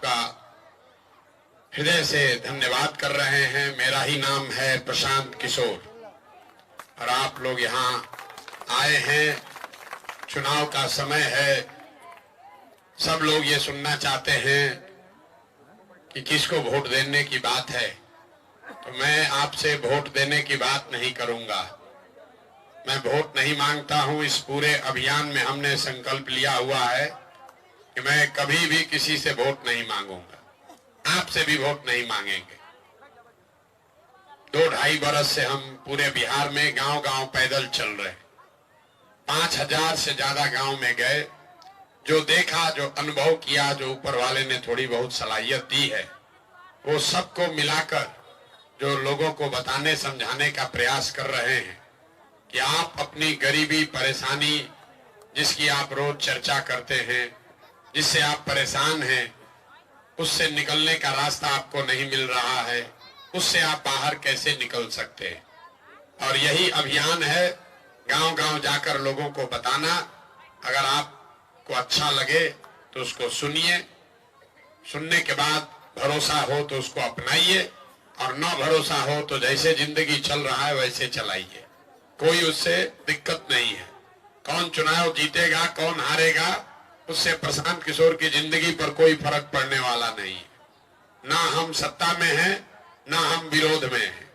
आपका हृदय से धन्यवाद कर रहे हैं। मेरा ही नाम है प्रशांत किशोर और आप लोग यहाँ आए हैं। चुनाव का समय है, सब लोग ये सुनना चाहते हैं कि किसको वोट देने की बात है। तो मैं आपसे वोट देने की बात नहीं करूंगा। मैं वोट नहीं मांगता हूं। इस पूरे अभियान में हमने संकल्प लिया हुआ है कि मैं कभी भी किसी से वोट नहीं मांगूंगा, आपसे भी वोट नहीं मांगेंगे। 2-2.5 बरस से हम पूरे बिहार में गांव-गांव पैदल चल रहे, 5000 से ज्यादा गांव में गए। जो देखा, जो अनुभव किया, जो ऊपर वाले ने थोड़ी बहुत सलाहियत दी है, वो सबको मिलाकर जो लोगों को बताने समझाने का प्रयास कर रहे हैं कि आप अपनी गरीबी, परेशानी, जिसकी आप रोज चर्चा करते हैं, जिससे आप परेशान हैं, उससे निकलने का रास्ता आपको नहीं मिल रहा है, उससे आप बाहर कैसे निकल सकते हैं। और यही अभियान है, गांव-गांव जाकर लोगों को बताना। अगर आपको अच्छा लगे तो उसको सुनिए, सुनने के बाद भरोसा हो तो उसको अपनाइए, और न भरोसा हो तो जैसे जिंदगी चल रहा है वैसे चलाइए। कोई उससे दिक्कत नहीं है। कौन चुनाव जीतेगा, कौन हारेगा, उससे प्रशांत किशोर की जिंदगी पर कोई फर्क पड़ने वाला नहीं है। ना हम सत्ता में हैं, ना हम विरोध में हैं।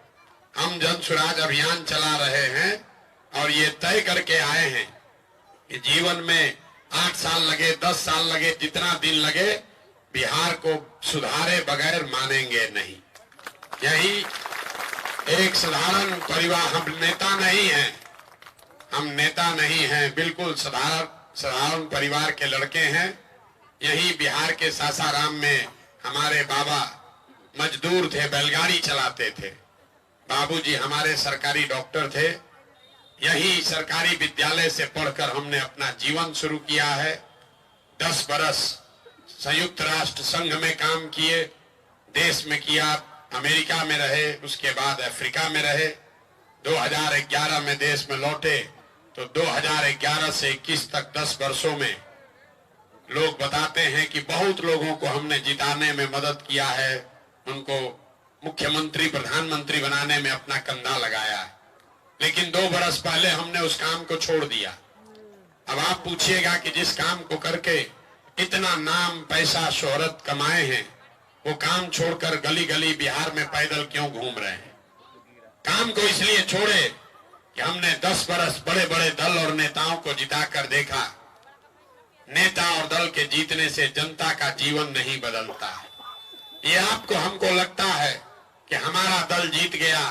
हम जन स्वराज अभियान चला रहे हैं और ये तय करके आए हैं कि जीवन में 8 साल लगे, 10 साल लगे, जितना दिन लगे, बिहार को सुधारे बगैर मानेंगे नहीं। यही एक साधारण परिवार, हम नेता नहीं हैं, हम नेता नहीं हैं, बिल्कुल साधारण परिवार के लड़के हैं। यही बिहार के सासाराम में हमारे बाबा मजदूर थे, बैलगाड़ी चलाते थे। बाबूजी हमारे सरकारी डॉक्टर थे। यही सरकारी विद्यालय से पढ़कर हमने अपना जीवन शुरू किया है। 10 बरस संयुक्त राष्ट्र संघ में काम किए, देश में किया, अमेरिका में रहे, उसके बाद अफ्रीका में रहे। 2011 में देश में लौटे तो 2011 से 21 तक 10 वर्षों में लोग बताते हैं कि बहुत लोगों को हमने जिताने में मदद किया है, उनको मुख्यमंत्री, प्रधानमंत्री बनाने में अपना कंधा लगाया है। लेकिन 2 बरस पहले हमने उस काम को छोड़ दिया। अब आप पूछिएगा कि जिस काम को करके इतना नाम, पैसा, शोहरत कमाए हैं, वो काम छोड़कर गली गली बिहार में पैदल क्यों घूम रहे हैं? काम को इसलिए छोड़े कि हमने 10 बरस बड़े बड़े दल और नेताओं को जिताकर देखा। नेता और दल के जीतने से जनता का जीवन नहीं बदलता है। ये आपको, हमको लगता है कि हमारा दल जीत गया,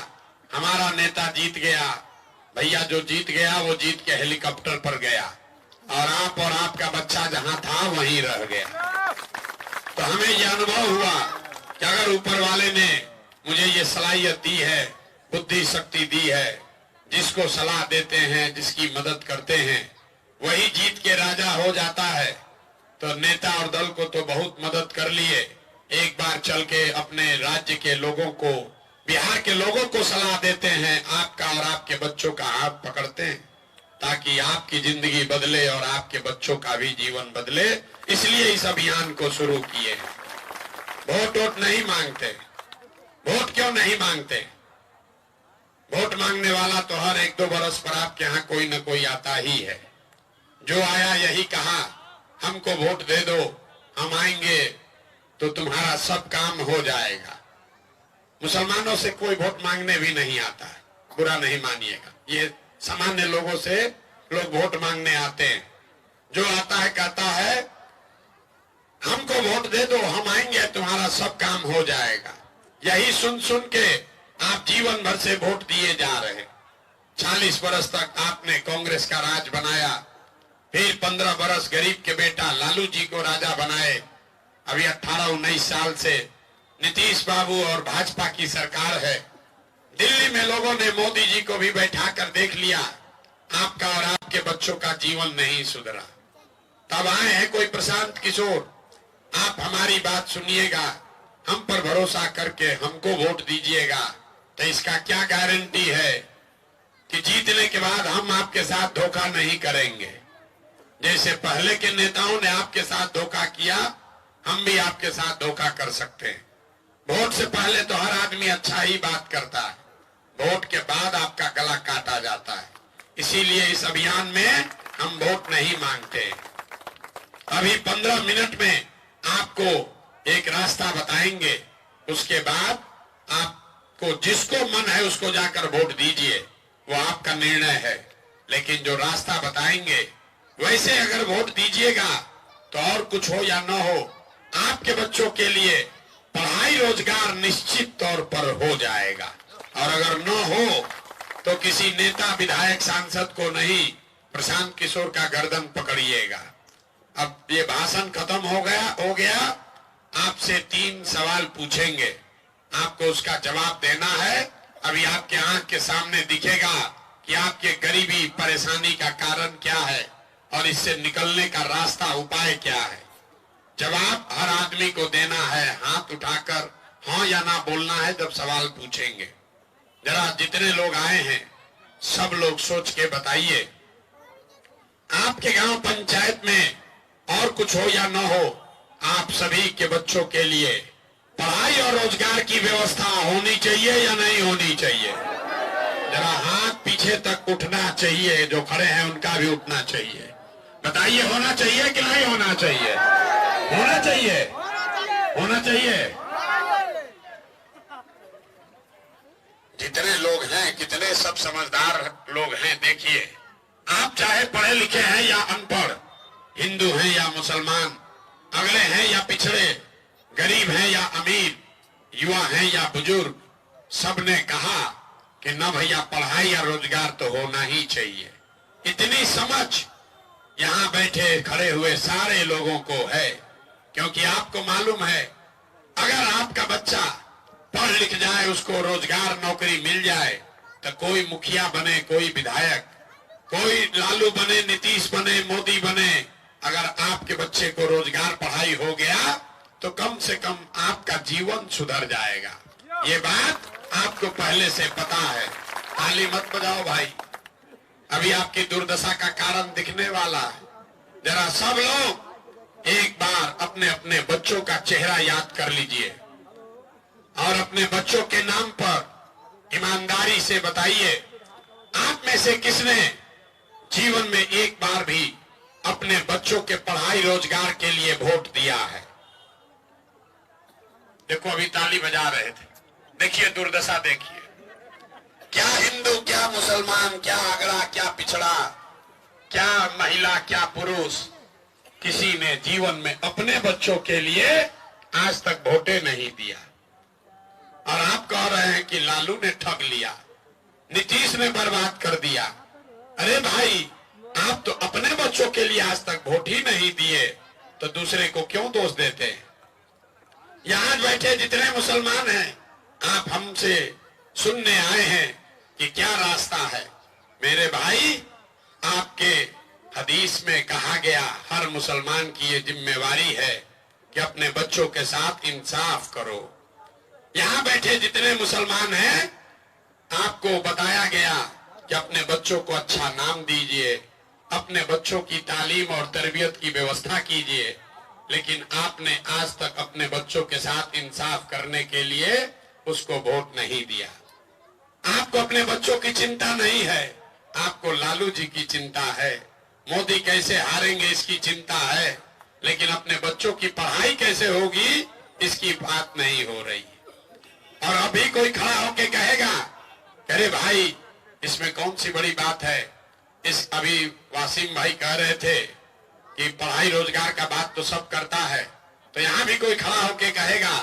हमारा नेता जीत गया। भैया, जो जीत गया वो जीत के हेलीकॉप्टर पर गया और आप और आपका बच्चा जहां था वहीं रह गया। तो हमें यह अनुभव हुआ कि अगर ऊपर वाले ने मुझे ये सलाहियत दी है, बुद्धि शक्ति दी है, जिसको सलाह देते हैं, जिसकी मदद करते हैं, वही जीत के राजा हो जाता है। तो नेता और दल को तो बहुत मदद कर लिए। एक बार चल के अपने राज्य के लोगों को, बिहार के लोगों को सलाह देते हैं, आपका और आपके बच्चों का हाथ पकड़ते हैं ताकि आपकी जिंदगी बदले और आपके बच्चों का भी जीवन बदले। इसलिए इस अभियान को शुरू किए। वोट नहीं मांगते। वोट क्यों नहीं मांगते? वोट मांगने वाला तो हर 1-2 बरस पर आपके यहाँ कोई न कोई आता ही है। जो आया यही कहा, हमको वोट दे दो, हम आएंगे तो तुम्हारा सब काम हो जाएगा। मुसलमानों से कोई वोट मांगने भी नहीं आता है, बुरा नहीं मानिएगा। ये सामान्य लोगों से लोग वोट मांगने आते हैं। जो आता है कहता है हमको वोट दे दो, हम आएंगे, तुम्हारा सब काम हो जाएगा। यही सुन सुन के आप जीवन भर से वोट दिए जा रहे हैं। 40 बरस तक आपने कांग्रेस का राज बनाया, फिर 15 बरस गरीब के बेटा लालू जी को राजा बनाए। अभी 18-19 साल से नीतीश बाबू और भाजपा की सरकार है। दिल्ली में लोगों ने मोदी जी को भी बैठा कर देख लिया, आपका और आपके बच्चों का जीवन नहीं सुधरा। तब आए हैं कोई प्रशांत किशोर। आप हमारी बात सुनिएगा, हम पर भरोसा करके हमको वोट दीजिएगा। तो इसका क्या गारंटी है कि जीतने के बाद हम आपके साथ धोखा नहीं करेंगे? जैसे पहले के नेताओं ने आपके साथ धोखा किया, हम भी आपके साथ धोखा कर सकते हैं। वोट से पहले तो हर आदमी अच्छा ही बात करता है, वोट के बाद आपका गला काटा जाता है। इसीलिए इस अभियान में हम वोट नहीं मांगते। अभी 15 मिनट में आपको एक रास्ता बताएंगे, उसके बाद आपको जिसको मन है उसको जाकर वोट दीजिए, वो आपका निर्णय है। लेकिन जो रास्ता बताएंगे वैसे अगर वोट दीजिएगा तो और कुछ हो या न हो, आपके बच्चों के लिए पढ़ाई रोजगार निश्चित तौर पर हो जाएगा। और अगर न हो तो किसी नेता विधायक सांसद को नहीं, प्रशांत किशोर का गर्दन पकड़िएगा। अब ये भाषण खत्म हो गया। आपसे 3 सवाल पूछेंगे, आपको उसका जवाब देना है। अभी आपके आंख के सामने दिखेगा कि आपके गरीबी परेशानी का कारण क्या है और इससे निकलने का रास्ता उपाय क्या है। जवाब हर आदमी को देना है, हाथ उठाकर हाँ या ना बोलना है जब सवाल पूछेंगे। जरा जितने लोग आए हैं सब लोग सोच के बताइए, आपके गांव पंचायत में और कुछ हो या न हो, आप सभी के बच्चों के लिए पढ़ाई और रोजगार की व्यवस्था होनी चाहिए या नहीं होनी चाहिए? जरा हाथ पीछे तक उठना चाहिए, जो खड़े हैं उनका भी उठना चाहिए। बताइए, होना चाहिए कि नहीं होना चाहिए? होना चाहिए, होना चाहिए। जितने लोग हैं, कितने सब समझदार लोग हैं, देखिए, आप चाहे पढ़े लिखे हैं या अनपढ़, हिंदू हैं या मुसलमान, अगले हैं या पिछड़े, गरीब हैं या अमीर, युवा हैं या बुजुर्ग, सबने कहा कि न भैया पढ़ाई या रोजगार तो होना ही चाहिए। इतनी समझ यहाँ बैठे खड़े हुए सारे लोगों को है, क्योंकि आपको मालूम है अगर आपका बच्चा पढ़ लिख जाए, उसको रोजगार नौकरी मिल जाए, तो कोई मुखिया बने, कोई विधायक, कोई लालू बने, नीतीश बने, मोदी बने, अगर आपके बच्चे को रोजगार पढ़ाई हो गया तो कम से कम आपका जीवन सुधर जाएगा। ये बात आपको पहले से पता है। ताली मत बजाओ भाई, अभी आपकी दुर्दशा का कारण दिखने वाला है। जरा सब लोग एक बार अपने अपने बच्चों का चेहरा याद कर लीजिए और अपने बच्चों के नाम पर ईमानदारी से बताइए, आप में से किसने जीवन में एक बार भी अपने बच्चों के पढ़ाई रोजगार के लिए वोट दिया है? देखो, अभी ताली बजा रहे थे, देखिए दुर्दशा देखिए। क्या हिंदू, क्या मुसलमान, क्या अगड़ा, क्या पिछड़ा, क्या महिला, क्या पुरुष, किसी ने जीवन में अपने बच्चों के लिए आज तक वोटे नहीं दिया। और आप कह रहे हैं कि लालू ने ठग लिया, नीतीश ने बर्बाद कर दिया। अरे भाई, आप तो अपने बच्चों के लिए आज तक वोट ही नहीं दिए, तो दूसरे को क्यों दोष देते हैं? यहां बैठे जितने मुसलमान हैं, आप हमसे सुनने आए हैं कि क्या रास्ता है। मेरे भाई, आपके हदीस में कहा गया, हर मुसलमान की ये जिम्मेवारी है कि अपने बच्चों के साथ इंसाफ करो। यहां बैठे जितने मुसलमान हैं, आपको बताया गया कि अपने बच्चों को अच्छा नाम दीजिए, अपने बच्चों की तालीम और तरबियत की व्यवस्था कीजिए। लेकिन आपने आज तक अपने बच्चों के साथ इंसाफ करने के लिए उसको वोट नहीं दिया। आपको अपने बच्चों की चिंता नहीं है, आपको लालू जी की चिंता है, मोदी कैसे हारेंगे इसकी चिंता है, लेकिन अपने बच्चों की पढ़ाई कैसे होगी इसकी बात नहीं हो रही। और अभी कोई खड़ा होके कहेगा, अरे भाई इसमें कौन सी बड़ी बात है। इस अभी वासिम भाई कह रहे थे कि पढ़ाई रोजगार का बात तो सब करता है, तो यहाँ भी कोई खड़ा होके कहेगा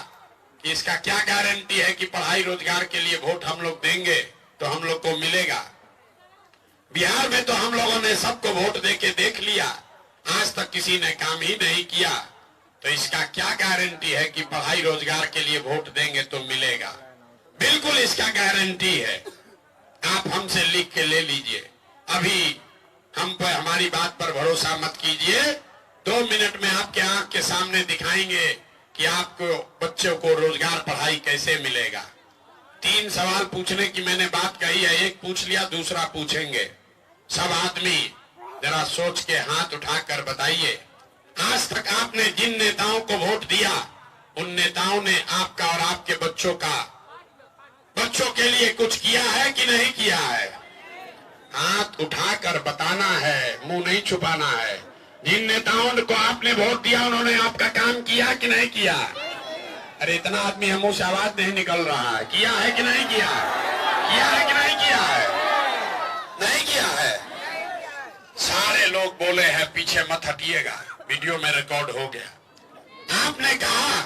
कि इसका क्या गारंटी है कि पढ़ाई रोजगार के लिए वोट हम लोग देंगे तो हम लोग को मिलेगा। बिहार में तो हम लोगों ने सबको वोट देके देख लिया, आज तक किसी ने काम ही नहीं किया, तो इसका क्या गारंटी है कि पढ़ाई रोजगार के लिए वोट देंगे तो मिलेगा? बिल्कुल इसका गारंटी है, आप हमसे लिख के ले लीजिए। अभी हम पर हमारी बात पर भरोसा मत कीजिए, 2 मिनट में आपके आंख के सामने दिखाएंगे कि आपको बच्चों को रोजगार पढ़ाई कैसे मिलेगा। 3 सवाल पूछने की मैंने बात कही है, एक पूछ लिया, दूसरा पूछेंगे। सब आदमी जरा सोच के हाथ उठाकर बताइए, आज तक आपने जिन नेताओं को वोट दिया, उन नेताओं ने आपका और आपके बच्चों के लिए कुछ किया है कि नहीं किया है? हाथ उठाकर बताना है, मुंह नहीं छुपाना है। जिन नेताओं को आपने वोट दिया, उन्होंने आपका काम किया कि नहीं किया? अरे इतना आदमी हम मुंह से आवाज नहीं निकल रहा है। किया है कि नहीं किया? किया है कि नहीं किया है? नहीं किया है। सारे लोग बोले हैं पीछे मत हटिएगा, वीडियो में रिकॉर्ड हो गया। आपने कहा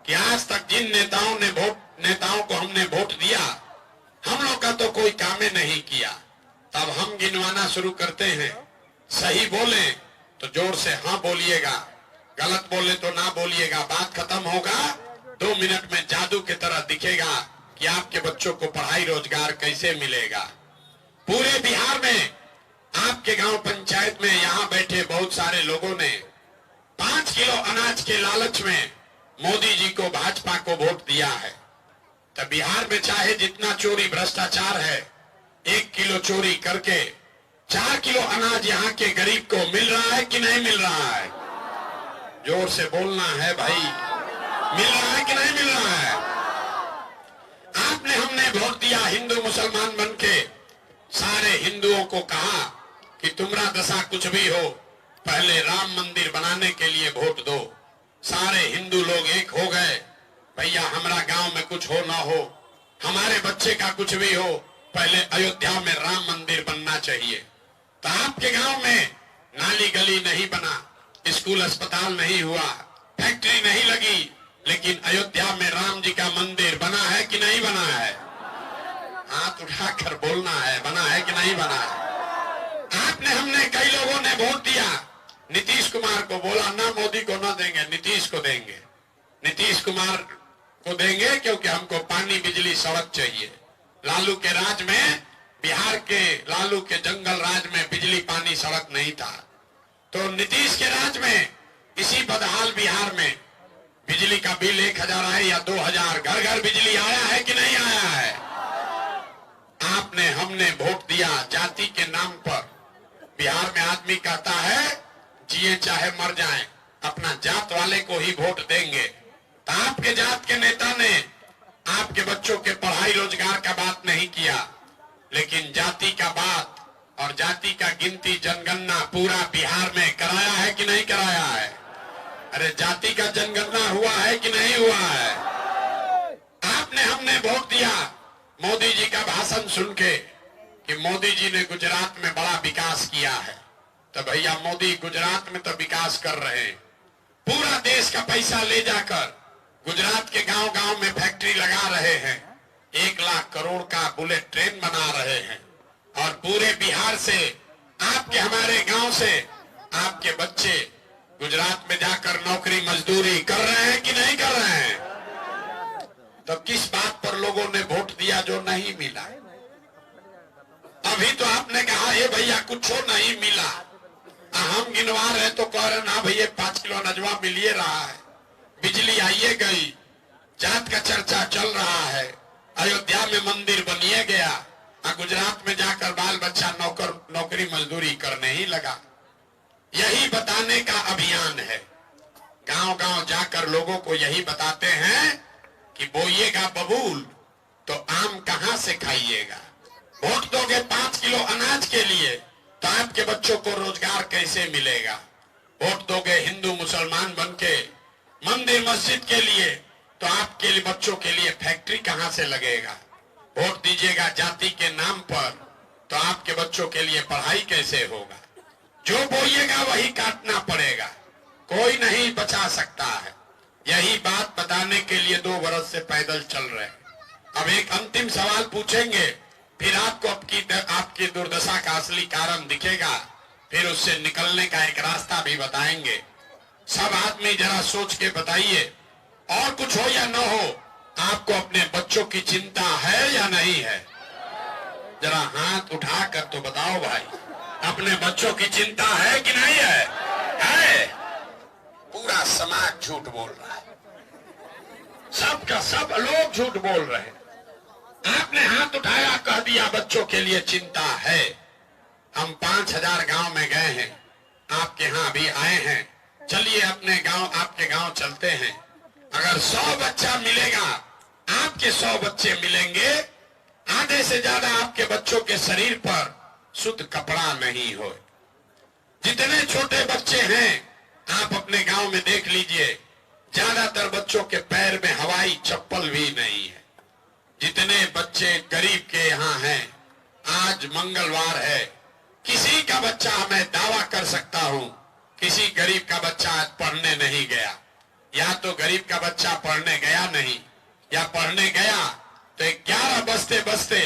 कि आज तक जिन नेताओं को हमने वोट दिया, हम लोग का तो कोई काम ही नहीं किया। तब हम गिनवाना शुरू करते हैं। सही बोले तो जोर से हाँ बोलिएगा, गलत बोले तो ना बोलिएगा। बात खत्म होगा, 2 मिनट में जादू की तरह दिखेगा कि आपके बच्चों को पढ़ाई रोजगार कैसे मिलेगा। पूरे बिहार में आपके गांव पंचायत में यहाँ बैठे बहुत सारे लोगों ने 5 किलो अनाज के लालच में मोदी जी को, भाजपा को वोट दिया है। तो बिहार में चाहे जितना चोरी भ्रष्टाचार है, 1 किलो चोरी करके 4 किलो अनाज यहाँ के गरीब को मिल रहा है कि नहीं मिल रहा है? जोर से बोलना है भाई, मिल रहा है कि नहीं मिल रहा है? आपने हमने वोट दिया हिंदू मुसलमान बनके, सारे हिंदुओं को कहा कि तुम्हारा दशा कुछ भी हो, पहले राम मंदिर बनाने के लिए वोट दो। सारे हिंदू लोग एक हो गए, भैया हमारा गांव में कुछ हो ना हो, हमारे बच्चे का कुछ भी हो, पहले अयोध्या में राम मंदिर बनना चाहिए। तो आपके गांव में नाली गली नहीं बना, स्कूल अस्पताल नहीं हुआ, फैक्ट्री नहीं लगी, लेकिन अयोध्या में राम जी का मंदिर बना है कि नहीं बना है? हाथ उठाकर बोलना है, बना है कि नहीं बना है? आपने हमने कई लोगों ने वोट दिया, नीतीश कुमार को बोला ना मोदी को ना देंगे, नीतीश को देंगे। नीतीश कुमार को देंगे क्योंकि हमको पानी बिजली सड़क चाहिए। लालू के राज में, बिहार के लालू के जंगल राज में बिजली पानी सड़क नहीं था। तो नीतीश के राज में इसी बदहाल बिहार में बिजली का बिल 1000 है या 2000, घर घर बिजली आया है कि नहीं आया है? आपने हमने वोट दिया जाति के नाम पर। बिहार में आदमी कहता है जिए चाहे मर जाएं, अपना जात वाले को ही वोट देंगे। तो आपके जात के नेता ने आपके बच्चों के पढ़ाई रोजगार का बात नहीं किया, लेकिन जाति का बात और जाति का गिनती जनगणना पूरा बिहार में कराया है कि नहीं कराया है? अरे जाति का जनगणना हुआ है कि नहीं हुआ है? आपने हमने वोट दिया मोदी जी का भाषण सुन के कि मोदी जी ने गुजरात में बड़ा विकास किया है। तो भैया मोदी गुजरात में तो विकास कर रहे हैं, पूरा देश का पैसा ले जाकर गुजरात के गांव गांव में फैक्ट्री लगा रहे हैं, 1 लाख करोड़ का बुलेट ट्रेन बना रहे हैं, और पूरे बिहार से, आपके हमारे गांव से आपके बच्चे गुजरात में जाकर नौकरी मजदूरी कर रहे हैं कि नहीं कर रहे हैं? तो किस बात पर लोगों ने वोट दिया जो नहीं मिला? अभी तो आपने कहा ये भैया कुछ नहीं मिला, हम गिनवा रहे तो कह रहे ना भैया 5 किलो नजवा मिल ही रहा है, बिजली आइए गई, जात का चर्चा चल रहा है, अयोध्या में मंदिर बनिए गया, गुजरात में जाकर बाल बच्चा नौकरी मजदूरी करने ही लगा। यही बताने का अभियान है। गांव गांव जाकर लोगों को यही बताते हैं कि बोइएगा बबूल तो आम कहां से खाइएगा। वोट दोगे 5 किलो अनाज के लिए तो आपके बच्चों को रोजगार कैसे मिलेगा? वोट दोगे हिंदू मुसलमान बनके मंदिर मस्जिद के लिए तो आपके बच्चों के लिए फैक्ट्री कहां से लगेगा? वोट दीजिएगा जाति के नाम पर तो आपके बच्चों के लिए पढ़ाई कैसे होगा? जो बोइएगा वही काटना पड़ेगा, कोई नहीं बचा सकता है। यही बात बताने के लिए 2 वर्ष से पैदल चल रहे हैं। अब एक अंतिम सवाल पूछेंगे, फिर आपको आपकी दुर्दशा का असली कारण दिखेगा, फिर उससे निकलने का एक रास्ता भी बताएंगे। सब आदमी जरा सोच के बताइए, और कुछ हो या न हो, आपको अपने बच्चों की चिंता है या नहीं है? जरा हाथ उठाकर तो बताओ भाई, अपने बच्चों की चिंता है कि नहीं है? है? पूरा समाज झूठ बोल रहा है, सबका सब लोग झूठ बोल रहे हैं। आपने हाथ उठाया, कह दिया बच्चों के लिए चिंता है। हम 5000 गांव में गए हैं, आपके यहां भी आए हैं, चलिए अपने गांव, आपके गांव चलते हैं। अगर 100 बच्चा मिलेगा, आपके 100 बच्चे मिलेंगे, आधे से ज्यादा आपके बच्चों के शरीर पर शुद्ध कपड़ा नहीं हो। जितने छोटे बच्चे हैं आप अपने गांव में देख लीजिए, ज्यादातर बच्चों के पैर में हवाई चप्पल भी नहीं है। जितने बच्चे गरीब के यहाँ हैं, आज मंगलवार है, किसी का बच्चा, मैं दावा कर सकता हूं, किसी गरीब का बच्चा आज पढ़ने नहीं गया। या तो गरीब का बच्चा पढ़ने गया नहीं, या पढ़ने गया तो 11 बजते बजते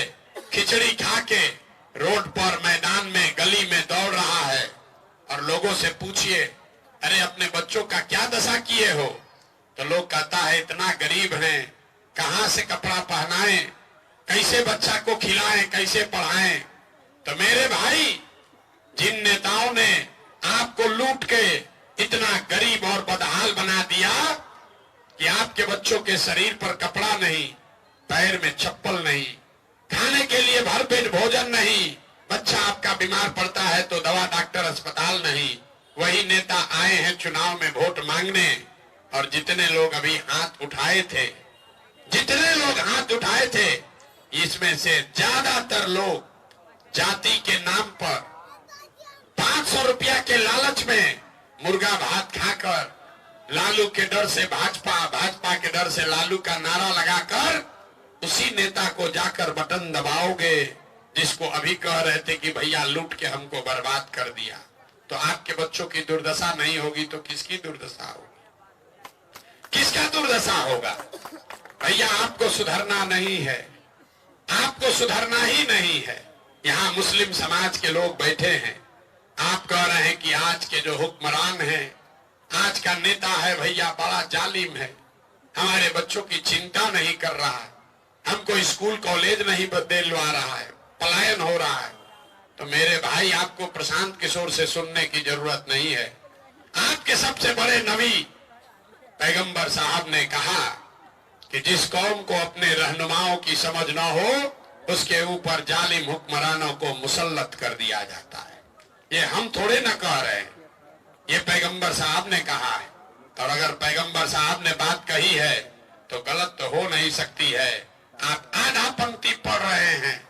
खिचड़ी खा के रोड पर, मैदान में, गली में दौड़ रहा है। और लोगों से पूछिए, अरे अपने बच्चों का क्या दशा किए हो, तो लोग कहता है इतना गरीब हैं, कहां से कपड़ा पहनाएं, कैसे बच्चा को खिलाएं, कैसे पढ़ाएं। तो मेरे भाई, जिन नेताओं ने आपको लूट के इतना गरीब और बदहाल बना दिया कि आपके बच्चों के शरीर पर कपड़ा नहीं, पैर में चप्पल नहीं, खाने के लिए भरपेट भोजन नहीं, बच्चा आपका बीमार पड़ता है तो दवा डॉक्टर अस्पताल नहीं, वही नेता आए हैं चुनाव में वोट मांगने। और जितने लोग अभी हाथ उठाए थे, जितने लोग हाथ उठाए थे, इसमें से ज्यादातर लोग जाति के नाम पर 500 रुपया के लालच में मुर्गा भात खाकर, लालू के डर से भाजपा, भाजपा के डर से लालू का नारा लगाकर उसी नेता को जाकर बटन दबाओगे, जिसको अभी कह रहे थे कि भैया लूट के हमको बर्बाद कर दिया। तो आपके बच्चों की दुर्दशा नहीं होगी तो किसकी दुर्दशा होगी? किसका दुर्दशा होगा? भैया आपको सुधरना नहीं है, आपको सुधरना ही नहीं है। यहाँ मुस्लिम समाज के लोग बैठे हैं, आप कह रहे हैं कि आज के जो हुक्मरान हैं, आज का नेता है भैया बड़ा जालिम है, हमारे बच्चों की चिंता नहीं कर रहा है, हमको स्कूल कॉलेज नहीं दिलवा रहा है, पलायन हो रहा है। तो मेरे भाई, आपको प्रशांत किशोर से सुनने की जरूरत नहीं है। आपके सबसे बड़े नबी पैगंबर साहब ने कहा कि जिस कौम को अपने रहनुमाओं की समझ न हो, उसके ऊपर जालिम हुक्मरानों को मुसल्लत कर दिया जाता है। ये हम थोड़े न कह रहे हैं, ये पैगंबर साहब ने कहा है। और अगर पैगंबर साहब ने बात कही है तो गलत तो हो नहीं सकती है। आप आधा पंक्ति पढ़ रहे हैं,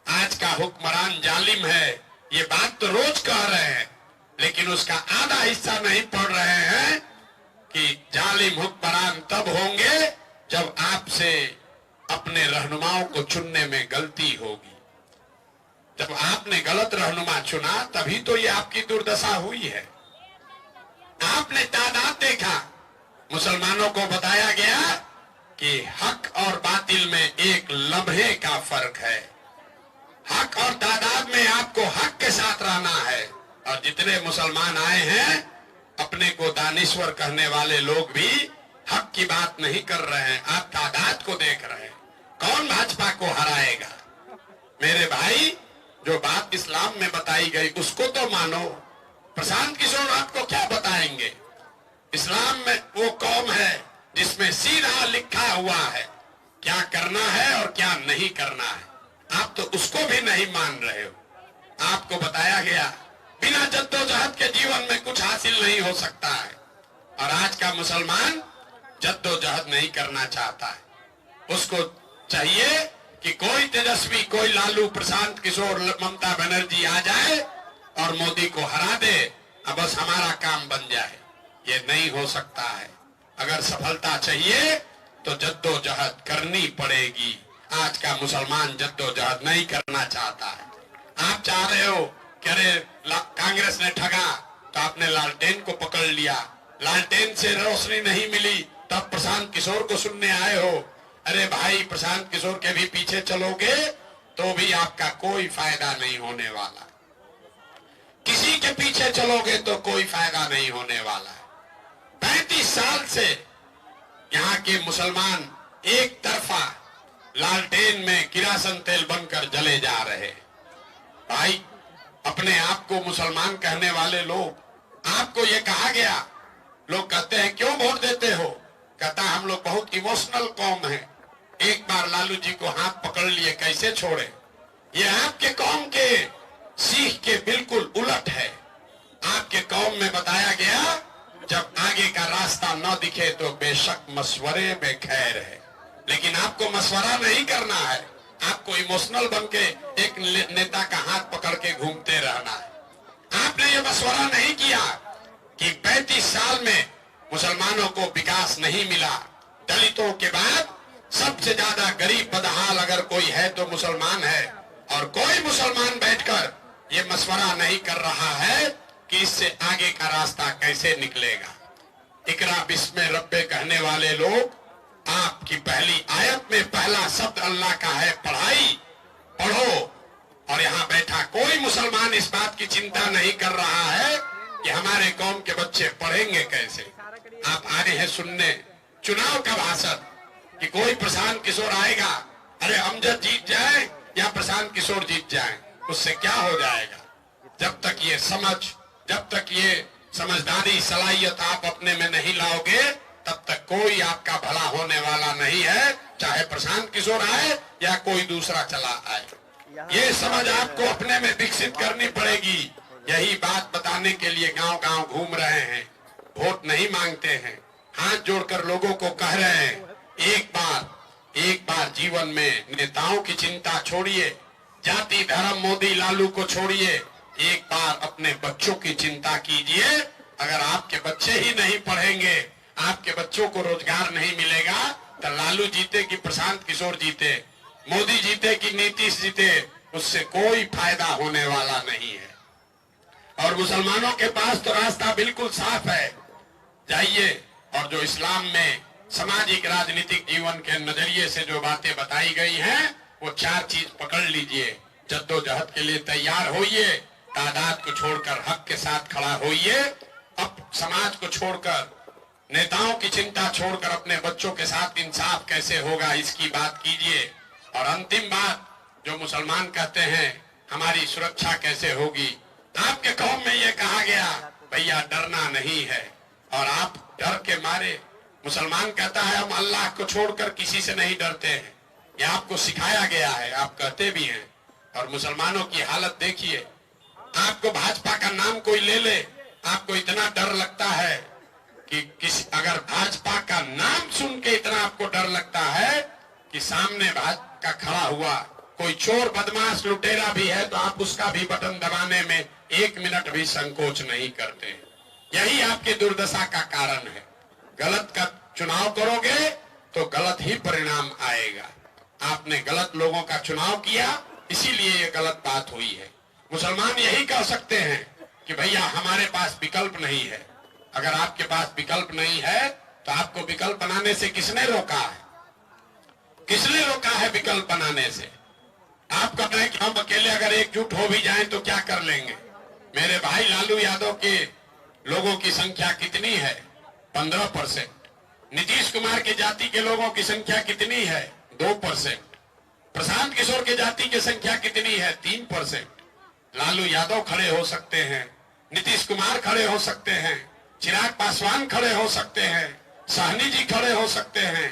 आज का हुक्मरान जालिम है, ये बात तो रोज कह रहे हैं, लेकिन उसका आधा हिस्सा नहीं पढ़ रहे हैं कि जालिम हुक्मरान तब होंगे जब आपसे अपने रहनुमाओं को चुनने में गलती होगी। जब आपने गलत रहनुमा चुना तभी तो ये आपकी दुर्दशा हुई है। आपने तादाद देखा, मुसलमानों को बताया गया कि हक और बातिल में एक लम्हे का फर्क है। हक और तादाद में आपको हक के साथ रहना है। और जितने मुसलमान आए हैं, अपने को दानिश्वर कहने वाले लोग भी हक की बात नहीं कर रहे हैं, आप तादाद को देख रहे हैं। कौन भाजपा को हराएगा? मेरे भाई, जो बात इस्लाम में बताई गई उसको तो मानो। प्रशांत किशोर आपको क्या बताएंगे? इस्लाम में वो कौम है जिसमें सीधा लिखा हुआ है क्या करना है और क्या नहीं करना है। आप तो उसको भी नहीं मान रहे हो। आपको बताया गया बिना जद्दोजहद के जीवन में कुछ हासिल नहीं हो सकता है। और आज का मुसलमान जद्दोजहद नहीं करना चाहता है। उसको चाहिए कि कोई तेजस्वी, कोई लालू, प्रशांत किशोर, ममता बनर्जी आ जाए और मोदी को हरा दे, अब बस हमारा काम बन जाए। ये नहीं हो सकता है। अगर सफलता चाहिए तो जद्दोजहद करनी पड़ेगी। आज का मुसलमान जद्दोजहद नहीं करना चाहता है। आप चाह रहे हो कि अरे कांग्रेस ने ठगा तो आपने लालटेन को पकड़ लिया, लालटेन से रोशनी नहीं मिली तब प्रशांत किशोर को सुनने आए हो। अरे भाई, प्रशांत किशोर के भी पीछे चलोगे तो भी आपका कोई फायदा नहीं होने वाला। किसी के पीछे चलोगे तो कोई फायदा नहीं होने वाला है। 35 साल से यहाँ के मुसलमान एक तरफा लालटेन में किरासन तेल बनकर जले जा रहे। भाई, अपने आप को मुसलमान कहने वाले लोग, आपको ये कहा गया, लोग कहते हैं क्यों वोट देते हो? कहता हम लोग बहुत इमोशनल कौम है, एक बार लालू जी को हाथ पकड़ लिए कैसे छोड़े। ये आपके कौम के सीख के बिल्कुल उलट है। आपके कौम में बताया गया जब आगे का रास्ता न दिखे तो बेशक मशवरे में खैर है, लेकिन आपको मशवरा नहीं करना है। आपको इमोशनल बन के एक नेता का हाथ पकड़ के घूमते रहना है। आपने ये मशवरा नहीं किया कि 35 साल में मुसलमानों को विकास नहीं मिला। दलितों के बाद सबसे ज्यादा गरीब बदहाल अगर कोई है तो मुसलमान है, और कोई मुसलमान बैठकर ये मशवरा नहीं कर रहा है कि इससे आगे का रास्ता कैसे निकलेगा। इकरा बिस्मे रब्बे कहने वाले लोग, आपकी पहली आयत में पहला शब्द अल्लाह का है पढ़ाई, पढ़ो। और यहाँ बैठा कोई मुसलमान इस बात की चिंता नहीं कर रहा है कि हमारे कौम के बच्चे पढ़ेंगे कैसे। आप आ रहे हैं सुनने चुनाव का भाषण कि कोई प्रशांत किशोर आएगा, अरे अमजद जीत जाए या प्रशांत किशोर जीत जाए, उससे क्या हो जाएगा। जब तक ये समझ, जब तक ये समझदारी सलाहियत आप अपने में नहीं लाओगे, तब तक कोई आपका भला होने वाला नहीं है, चाहे प्रशांत किशोर आए या कोई दूसरा चला आए। ये समझ आपको अपने में विकसित करनी पड़ेगी। यही बात बताने के लिए गांव गांव घूम रहे हैं, वोट नहीं मांगते हैं, हाथ जोड़कर लोगों को कह रहे हैं, एक बार जीवन में नेताओं की चिंता छोड़िए, जाति धर्म मोदी लालू को छोड़िए, एक बार अपने बच्चों की चिंता कीजिए। अगर आपके बच्चे ही नहीं पढ़ेंगे, आपके बच्चों को रोजगार नहीं मिलेगा, तो लालू जीते कि प्रशांत किशोर जीते, मोदी जीते कि नीतीश जीते, उससे कोई फायदा होने वाला नहीं है। और मुसलमानों के पास तो रास्ता बिल्कुल साफ है, जाइए और जो इस्लाम में सामाजिक राजनीतिक जीवन के नजरिए से जो बातें बताई गई हैं, वो 4 चीज पकड़ लीजिए। जद्दोजहद के लिए तैयार होइए, तादाद को छोड़कर हक के साथ खड़ा होइए, अब समाज को छोड़कर, नेताओं की चिंता छोड़कर अपने बच्चों के साथ इंसाफ कैसे होगा इसकी बात कीजिए। और अंतिम बात, जो मुसलमान कहते हैं हमारी सुरक्षा कैसे होगी, आपके कौम में ये कहा गया भैया डरना नहीं है, और आप डर के मारे, मुसलमान कहता है हम अल्लाह को छोड़कर किसी से नहीं डरते हैं, ये आपको सिखाया गया है, आप कहते भी हैं। और मुसलमानों की हालत देखिए, आपको भाजपा का नाम कोई ले ले, आपको इतना डर लगता है कि अगर भाजपा का नाम सुन के इतना आपको डर लगता है कि सामने भाजपा का खड़ा हुआ कोई चोर बदमाश लुटेरा भी है तो आप उसका भी बटन दबाने में 1 मिनट भी संकोच नहीं करते। यही आपकी दुर्दशा का कारण है। गलत का चुनाव करोगे तो गलत ही परिणाम आएगा। आपने गलत लोगों का चुनाव किया, इसीलिए ये गलत बात हुई है। मुसलमान यही कह सकते हैं कि भैया हमारे पास विकल्प नहीं है। अगर आपके पास विकल्प नहीं है तो आपको विकल्प बनाने से किसने रोका है? किसने रोका है विकल्प बनाने से? आप कहते हैं कि हम अकेले अगर एकजुट हो भी जाएं तो क्या कर लेंगे। मेरे भाई लालू यादव के लोगों की संख्या कितनी है? 15%। नीतीश कुमार के जाति के लोगों की संख्या कितनी है? 2%। प्रशांत किशोर के जाति की संख्या कितनी है? 3%। लालू यादव खड़े हो सकते हैं, नीतीश कुमार खड़े हो सकते हैं, चिराग पासवान खड़े हो सकते हैं, साहनी जी खड़े हो सकते हैं,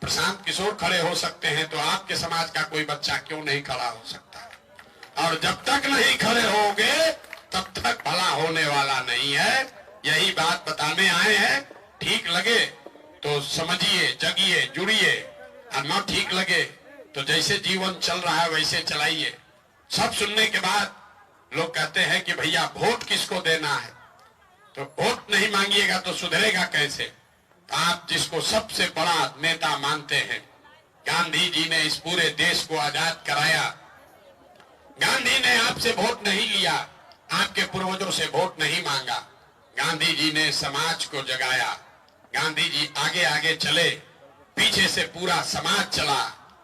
प्रशांत किशोर खड़े हो सकते हैं, तो आपके समाज का कोई बच्चा क्यों नहीं खड़ा हो सकता है? और जब तक नहीं खड़े होगे तब तक भला होने वाला नहीं है। यही बात बताने आए हैं। ठीक लगे तो समझिए, जगिए, जुड़िए, और न ठीक लगे तो जैसे जीवन चल रहा है वैसे चलाइए। सब सुनने के बाद लोग कहते हैं कि भैया वोट किसको देना है, तो वोट नहीं मांगिएगा तो सुधरेगा कैसे? आप जिसको सबसे बड़ा नेता मानते हैं, गांधी जी ने इस पूरे देश को आजाद कराया। गांधी ने आपसे वोट नहीं लिया, आपके पूर्वजों से वोट नहीं मांगा। गांधी जी ने समाज को जगाया। गांधी जी आगे आगे चले, पीछे से पूरा समाज चला।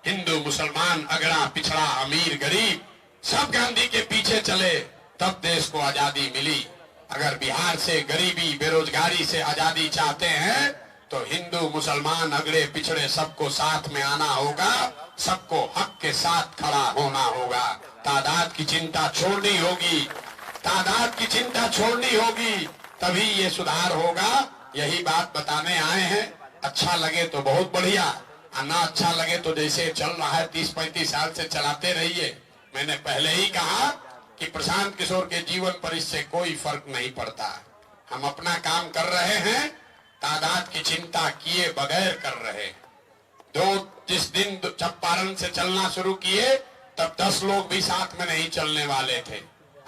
हिंदू मुसलमान, अगड़ा पिछड़ा, अमीर गरीब, सब गांधी के पीछे चले, तब देश को आजादी मिली। अगर बिहार से गरीबी बेरोजगारी से आजादी चाहते हैं तो हिंदू मुसलमान अगड़े पिछड़े सबको साथ में आना होगा, सबको हक के साथ खड़ा होना होगा। तादाद की चिंता छोड़नी होगी, तादाद की चिंता छोड़नी होगी, तभी ये सुधार होगा। यही बात बताने आए हैं। अच्छा लगे तो बहुत बढ़िया, और ना अच्छा लगे तो जैसे चल रहा है 30-35 साल से चलाते रहिए। मैंने पहले ही कहा कि प्रशांत किशोर के जीवन पर इससे कोई फर्क नहीं पड़ता। हम अपना काम कर रहे हैं, तादाद की चिंता किए बगैर कर रहे। जिस दिन चंपारण से चलना शुरू किए तब 10 लोग भी साथ में नहीं चलने वाले थे।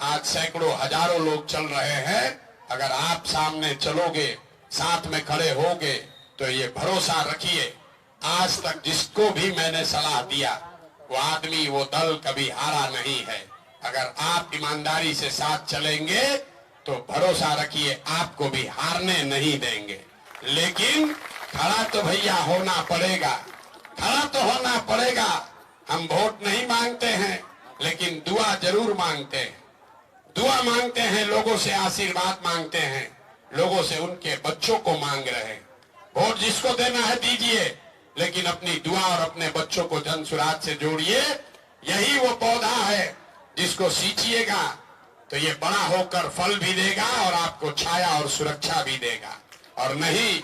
आज सैकड़ों हजारों लोग चल रहे हैं। अगर आप सामने चलोगे, साथ में खड़े होगे, तो ये भरोसा रखिए, आज तक जिसको भी मैंने सलाह दिया वो आदमी, वो दल कभी हारा नहीं है। अगर आप ईमानदारी से साथ चलेंगे तो भरोसा रखिए आपको भी हारने नहीं देंगे। लेकिन खड़ा तो भैया होना पड़ेगा, खड़ा तो होना पड़ेगा। हम वोट नहीं मांगते हैं, लेकिन दुआ जरूर मांगते हैं। दुआ मांगते हैं, लोगों से आशीर्वाद मांगते हैं, लोगों से उनके बच्चों को मांग रहे हैं। वोट जिसको देना है दीजिए, लेकिन अपनी दुआ और अपने बच्चों को जनसुराज से जोड़िए। यही वो पौधा है जिसको सींचिएगा तो ये बड़ा होकर फल भी देगा और आपको छाया और सुरक्षा भी देगा। और नहीं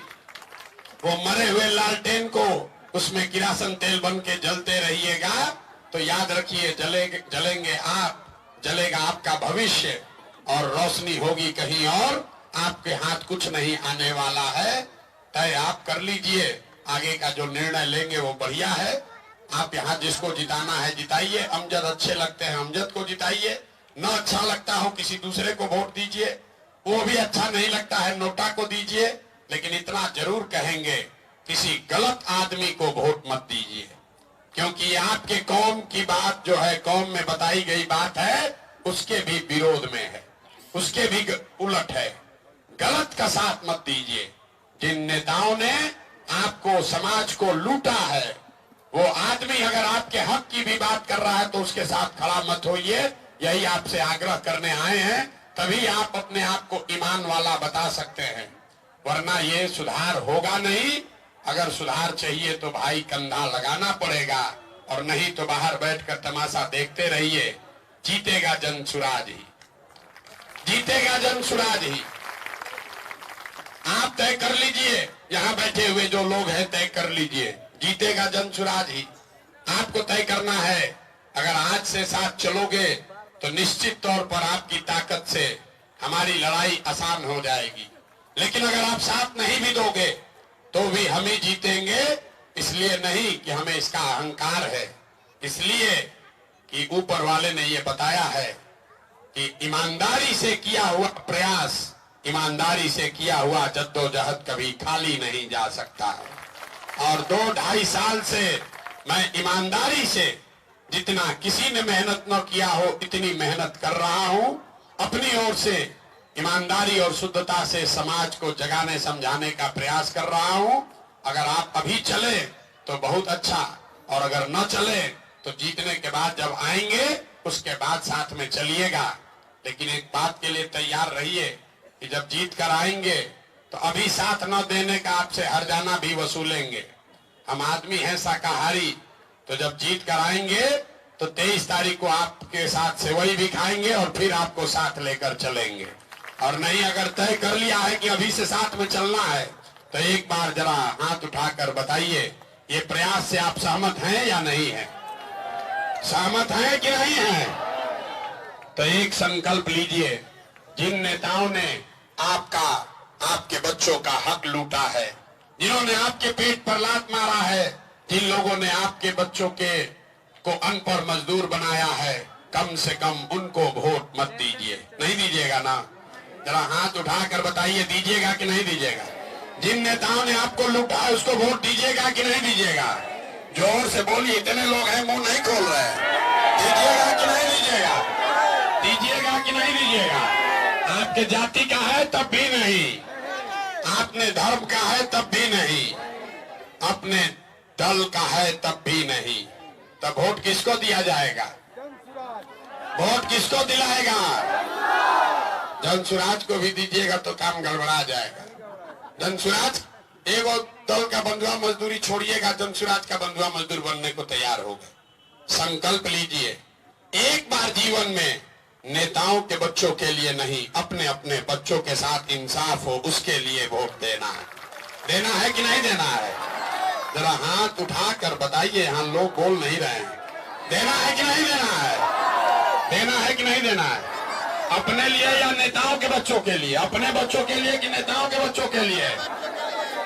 वो मरे हुए लालटेन को उसमें किरासन तेल बन के जलते रहिएगा तो याद रखिए जलेंगे आप, जलेगा आपका भविष्य और रोशनी होगी कहीं और। आपके हाथ कुछ नहीं आने वाला है। तय आप कर लीजिए, आगे का जो निर्णय लेंगे वो बढ़िया है। आप यहाँ जिसको जिताना है जिताइए। अमजद अच्छे लगते हैं अमजद को जिताइए, न अच्छा लगता हो किसी दूसरे को वोट दीजिए। वो भी अच्छा नहीं लगता है नोटा को दीजिए। लेकिन इतना जरूर कहेंगे, किसी गलत आदमी को वोट मत दीजिए, क्योंकि ये आपके कौम की बात जो है, कौम में बताई गई बात है, उसके भी विरोध में है, उसके भी उलट है। गलत का साथ मत दीजिए। जिन नेताओं ने आपको, समाज को लूटा है, वो आदमी अगर आपके हक की भी बात कर रहा है तो उसके साथ खड़ा मत होइए। यही आपसे आग्रह करने आए हैं, तभी आप अपने आप को ईमान वाला बता सकते हैं, वरना ये सुधार होगा नहीं। अगर सुधार चाहिए तो भाई कंधा लगाना पड़ेगा, और नहीं तो बाहर बैठकर तमाशा देखते रहिए। जीतेगा जनसुराज ही, जीतेगा जनसुराज ही। आप तय कर लीजिए, यहाँ बैठे हुए जो लोग हैं तय कर लीजिए, जीतेगा जनसुराज ही। आपको तय करना है। अगर आज से साथ चलोगे तो निश्चित तौर पर आपकी ताकत से हमारी लड़ाई आसान हो जाएगी। लेकिन अगर आप साथ नहीं भी दोगे तो भी हम ही जीतेंगे। इसलिए नहीं कि हमें इसका अहंकार है, इसलिए कि ऊपर वाले ने ये बताया है कि ईमानदारी से किया हुआ प्रयास, ईमानदारी से किया हुआ जद्दोजहद कभी खाली नहीं जा सकता है। और 2-2.5 साल से मैं ईमानदारी से, जितना किसी ने मेहनत न किया हो इतनी मेहनत कर रहा हूं। अपनी ओर से ईमानदारी और शुद्धता से समाज को जगाने समझाने का प्रयास कर रहा हूं। अगर आप अभी चले तो बहुत अच्छा, और अगर न चले तो जीतने के बाद जब आएंगे उसके बाद साथ में चलिएगा। लेकिन एक बात के लिए तैयार रहिए कि जब जीत कर आएंगे तो अभी साथ न देने का आपसे हर्जाना भी वसूलेंगे। हम आदमी हैं शाकाहारी, तो जब जीत कर आएंगे तो 23 तारीख को आपके साथ सेवई भी खाएंगे और फिर आपको साथ लेकर चलेंगे। और नहीं, अगर तय कर लिया है कि अभी से साथ में चलना है तो एक बार जरा हाथ उठाकर बताइए, ये प्रयास से आप सहमत हैं या नहीं है? सहमत हैं कि नहीं है? तो एक संकल्प लीजिए, जिन नेताओं ने आपका, आपके बच्चों का हक लूटा है, जिन्होंने आपके पेट पर लात मारा है, जिन लोगों ने आपके बच्चों को अनपढ़ मजदूर बनाया है, कम से कम उनको वोट मत दीजिए। नहीं दीजिएगा ना? जरा हाथ उठाकर बताइए, दीजिएगा कि नहीं दीजिएगा? जिन नेताओं ने आपको लूटा है उसको वोट दीजिएगा कि नहीं दीजिएगा? जोर से बोलिए, इतने लोग हैं मुंह नहीं खोल रहे। दीजिएगा कि नहीं दीजिएगा? दीजिएगा कि नहीं दीजिएगा? आपके जाति का है तब भी नहीं, आपने धर्म का है तब भी नहीं, अपने दल का है तब भी नहीं। तब वोट किसको दिया जाएगा? वोट किसको दिलाएगा? जनसुराज को भी दीजिएगा तो काम गड़बड़ा जाएगा। जनसुराज एगो दल का बंधुआ मजदूरी छोड़िएगा, जनसुराज का बंधुआ मजदूर बनने को तैयार हो गए। संकल्प लीजिए, एक बार जीवन में नेताओं के बच्चों के लिए नहीं, अपने अपने बच्चों के साथ इंसाफ हो उसके लिए वोट देना है। देना है कि नहीं देना है? जरा हाथ उठाकर बताइए, यहाँ लोग बोल नहीं रहे हैं। देना है कि नहीं देना है? देना है कि नहीं देना है? अपने लिए या नेताओं के बच्चों के लिए? अपने बच्चों के लिए कि नेताओं के बच्चों के लिए?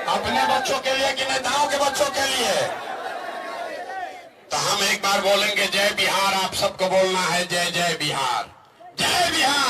अपने बच्चों के लिए कि नेताओं के बच्चों के लिए? तो हम एक बार बोलेंगे जय बिहार, आप सबको बोलना है जय जय बिहार, जय बिहार।